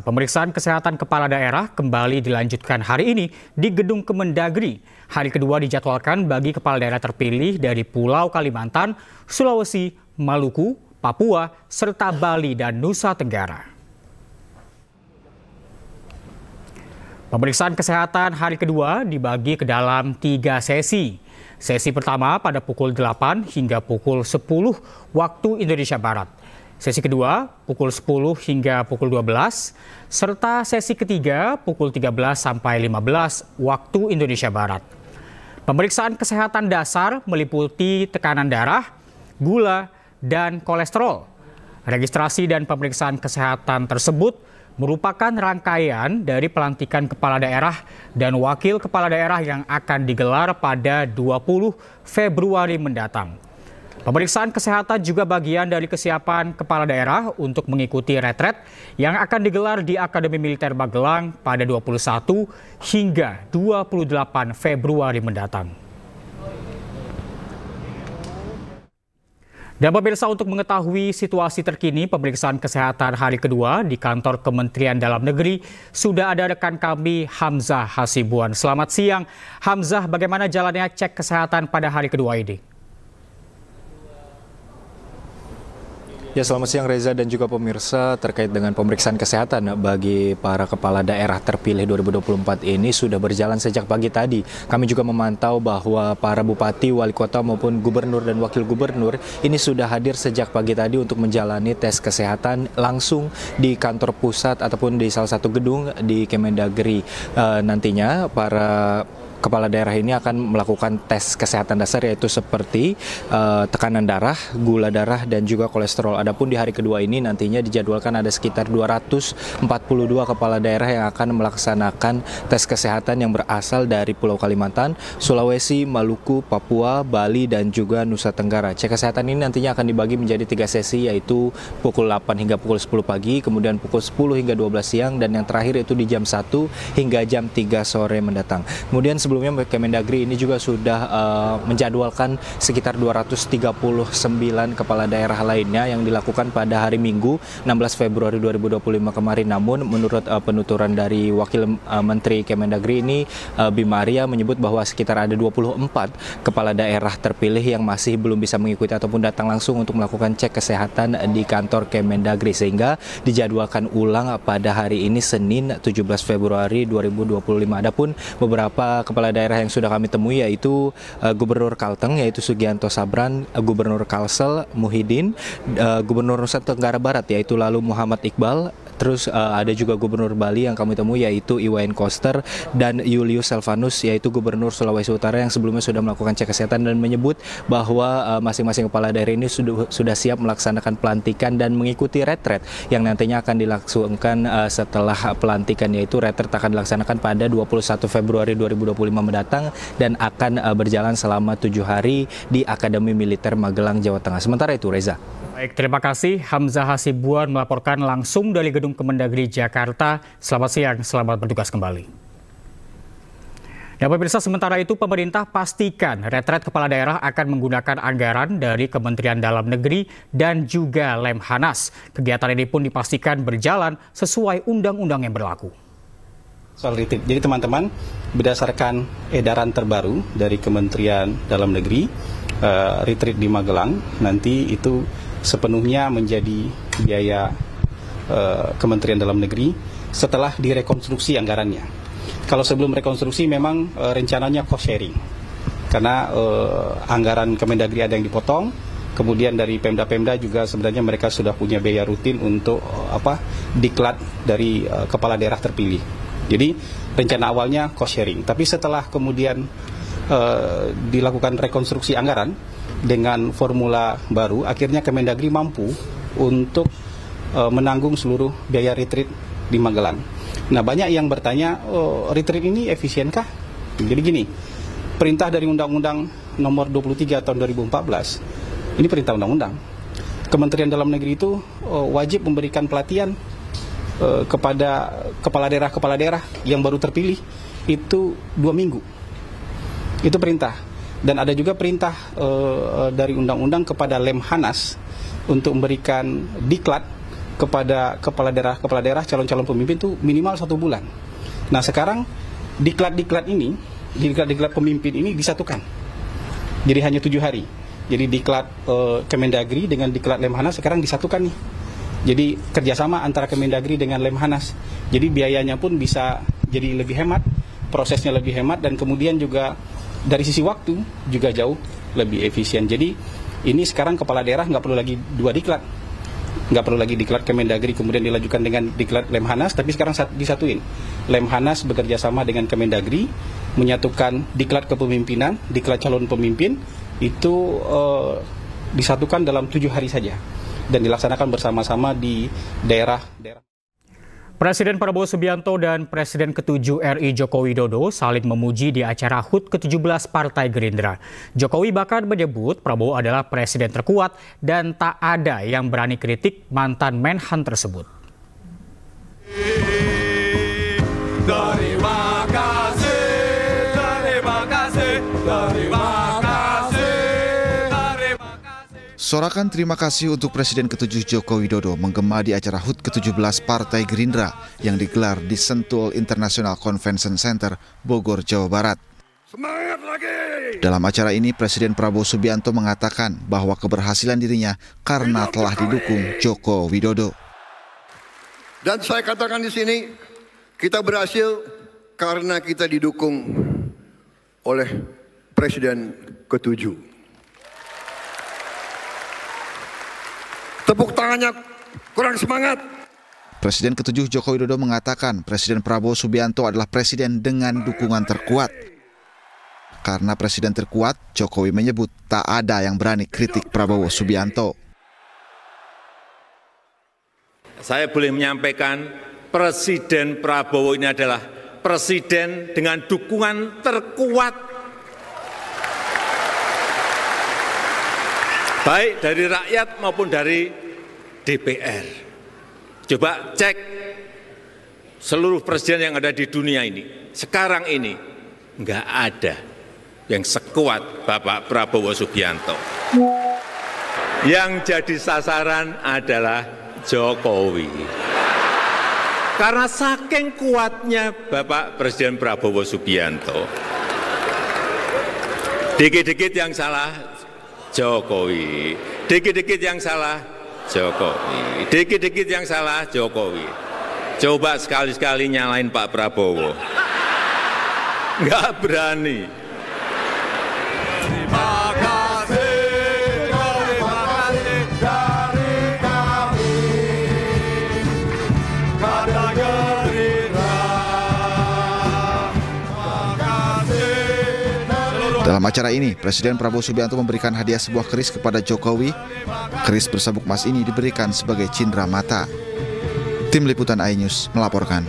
Pemeriksaan kesehatan kepala daerah kembali dilanjutkan hari ini di Gedung Kemendagri. Hari kedua dijadwalkan bagi kepala daerah terpilih dari Pulau Kalimantan, Sulawesi, Maluku, Papua, serta Bali dan Nusa Tenggara. Pemeriksaan kesehatan hari kedua dibagi ke dalam 3 sesi. Sesi pertama pada pukul 8 hingga pukul 10 waktu Indonesia Barat. Sesi kedua pukul 10 hingga pukul 12, serta sesi ketiga pukul 13 sampai 15 waktu Indonesia Barat. Pemeriksaan kesehatan dasar meliputi tekanan darah, gula, dan kolesterol. Registrasi dan pemeriksaan kesehatan tersebut merupakan rangkaian dari pelantikan kepala daerah dan wakil kepala daerah yang akan digelar pada 20 Februari mendatang. Pemeriksaan kesehatan juga bagian dari kesiapan kepala daerah untuk mengikuti retret yang akan digelar di Akademi Militer Magelang pada 21 hingga 28 Februari mendatang. Dan pemirsa, untuk mengetahui situasi terkini pemeriksaan kesehatan hari kedua di kantor Kementerian Dalam Negeri, sudah ada rekan kami Hamzah Hasibuan. Selamat siang, Hamzah. Bagaimana jalannya cek kesehatan pada hari kedua ini? Ya, selamat siang Reza dan juga pemirsa. Terkait dengan pemeriksaan kesehatan bagi para kepala daerah terpilih 2024 ini sudah berjalan sejak pagi tadi. Kami juga memantau bahwa para bupati, wali kota maupun gubernur dan wakil gubernur ini sudah hadir sejak pagi tadi untuk menjalani tes kesehatan langsung di kantor pusat ataupun di salah satu gedung di Kemendagri. Nantinya para kepala daerah ini akan melakukan tes kesehatan dasar, yaitu seperti tekanan darah, gula darah, dan juga kolesterol. Adapun di hari kedua ini nantinya dijadwalkan ada sekitar 242 kepala daerah yang akan melaksanakan tes kesehatan yang berasal dari Pulau Kalimantan, Sulawesi, Maluku, Papua, Bali, dan juga Nusa Tenggara. Cek kesehatan ini nantinya akan dibagi menjadi 3 sesi, yaitu pukul 8 hingga pukul 10 pagi, kemudian pukul 10 hingga 12 siang, dan yang terakhir itu di jam 1 hingga jam 3 sore mendatang. Kemudian sebelumnya Kemendagri ini juga sudah menjadwalkan sekitar 239 kepala daerah lainnya yang dilakukan pada hari Minggu 16 Februari 2025 kemarin. Namun menurut penuturan dari Wakil Menteri Kemendagri ini, Bima Arya menyebut bahwa sekitar ada 24 kepala daerah terpilih yang masih belum bisa mengikuti ataupun datang langsung untuk melakukan cek kesehatan di kantor Kemendagri, sehingga dijadwalkan ulang pada hari ini Senin 17 Februari 2025. Adapun beberapa kepala daerah yang sudah kami temui yaitu Gubernur Kalteng yaitu Sugianto Sabran, Gubernur Kalsel Muhyiddin, Gubernur Nusa Tenggara Barat yaitu lalu Muhammad Iqbal. Terus ada juga Gubernur Bali yang kami temui yaitu Iwayan Koster, dan Julius Selvanus yaitu Gubernur Sulawesi Utara yang sebelumnya sudah melakukan cek kesehatan dan menyebut bahwa masing-masing kepala daerah ini sudah siap melaksanakan pelantikan dan mengikuti retret yang nantinya akan dilangsungkan setelah pelantikan, yaitu retret akan dilaksanakan pada 21 Februari 2025 mendatang dan akan berjalan selama 7 hari di Akademi Militer Magelang, Jawa Tengah. Sementara itu, Reza. Baik, terima kasih Hamzah Hasibuan melaporkan langsung dari Gedung Kemendagri Jakarta. Selamat siang, selamat bertugas kembali. Dan pemirsa, sementara itu pemerintah pastikan retret kepala daerah akan menggunakan anggaran dari Kementerian Dalam Negeri dan juga Lemhanas. Kegiatan ini pun dipastikan berjalan sesuai undang-undang yang berlaku. Soal retreat, jadi teman-teman, berdasarkan edaran terbaru dari Kementerian Dalam Negeri, retreat di Magelang nanti itu sepenuhnya menjadi biaya Kementerian Dalam Negeri setelah direkonstruksi anggarannya. Kalau sebelum rekonstruksi memang rencananya cost sharing, karena anggaran Kemendagri ada yang dipotong, kemudian dari Pemda-Pemda juga sebenarnya mereka sudah punya biaya rutin untuk diklat dari kepala daerah terpilih. Jadi rencana awalnya cost sharing, tapi setelah kemudian dilakukan rekonstruksi anggaran dengan formula baru, akhirnya Kemendagri mampu untuk menanggung seluruh biaya retreat di Magelang. Nah, banyak yang bertanya, retreat ini efisienkah? Jadi gini, perintah dari Undang-Undang Nomor 23 tahun 2014, ini perintah undang-undang. Kementerian Dalam Negeri itu wajib memberikan pelatihan kepada kepala daerah yang baru terpilih itu 2 minggu. Itu perintah. Dan ada juga perintah dari undang-undang kepada Lemhanas untuk memberikan diklat kepada kepala daerah calon-calon pemimpin itu minimal 1 bulan. Nah sekarang diklat pemimpin ini disatukan, jadi hanya 7 hari. Jadi diklat Kemendagri dengan diklat Lemhanas sekarang disatukan nih. Jadi kerjasama antara Kemendagri dengan Lemhanas. Jadi biayanya pun bisa jadi lebih hemat, prosesnya lebih hemat, dan kemudian juga dari sisi waktu juga jauh lebih efisien. Jadi ini sekarang kepala daerah nggak perlu lagi 2 diklat. Nggak perlu lagi diklat Kemendagri kemudian dilanjutkan dengan diklat Lemhanas, tapi sekarang disatuin. Lemhanas bekerja sama dengan Kemendagri, menyatukan diklat kepemimpinan, diklat calon pemimpin, itu disatukan dalam 7 hari saja dan dilaksanakan bersama-sama di daerah-daerah. Presiden Prabowo Subianto dan Presiden ke-7 RI Joko Widodo saling memuji di acara HUT ke-17 Partai Gerindra. Jokowi bahkan menyebut Prabowo adalah presiden terkuat dan tak ada yang berani kritik mantan Menhan tersebut. Terima kasih, terima kasih, terima kasih, terima kasih. Sorakan terima kasih untuk Presiden ke-7 Joko Widodo menggema di acara HUT ke-17 Partai Gerindra yang digelar di Sentul International Convention Center, Bogor, Jawa Barat. Semangat lagi! Dalam acara ini, Presiden Prabowo Subianto mengatakan bahwa keberhasilan dirinya karena telah didukung Joko Widodo. Dan saya katakan di sini, kita berhasil karena kita didukung oleh Presiden ke-7. Tepuk tangannya kurang semangat. Presiden ke-7 Joko Widodo mengatakan Presiden Prabowo Subianto adalah presiden dengan dukungan terkuat. Karena presiden terkuat, Jokowi menyebut tak ada yang berani kritik Prabowo Subianto. Saya boleh menyampaikan Presiden Prabowo ini adalah presiden dengan dukungan terkuat, baik dari rakyat maupun dari DPR. Coba cek seluruh presiden yang ada di dunia ini. Sekarang ini nggak ada yang sekuat Bapak Prabowo Subianto. Yang jadi sasaran adalah Jokowi. Karena saking kuatnya Bapak Presiden Prabowo Subianto. Dikit-dikit yang salah Jokowi, dikit-dikit yang salah Jokowi, dikit-dikit yang salah Jokowi. Coba sekali-sekali nyalain Pak Prabowo. Nggak berani. Terima kasih, terima kasih dari kami, Partai Gerindra. Terima kasih seluruh. Dalam acara ini, Presiden Prabowo Subianto memberikan hadiah sebuah keris kepada Jokowi. Keris bersabuk emas ini diberikan sebagai cindera mata. Tim Liputan iNews melaporkan.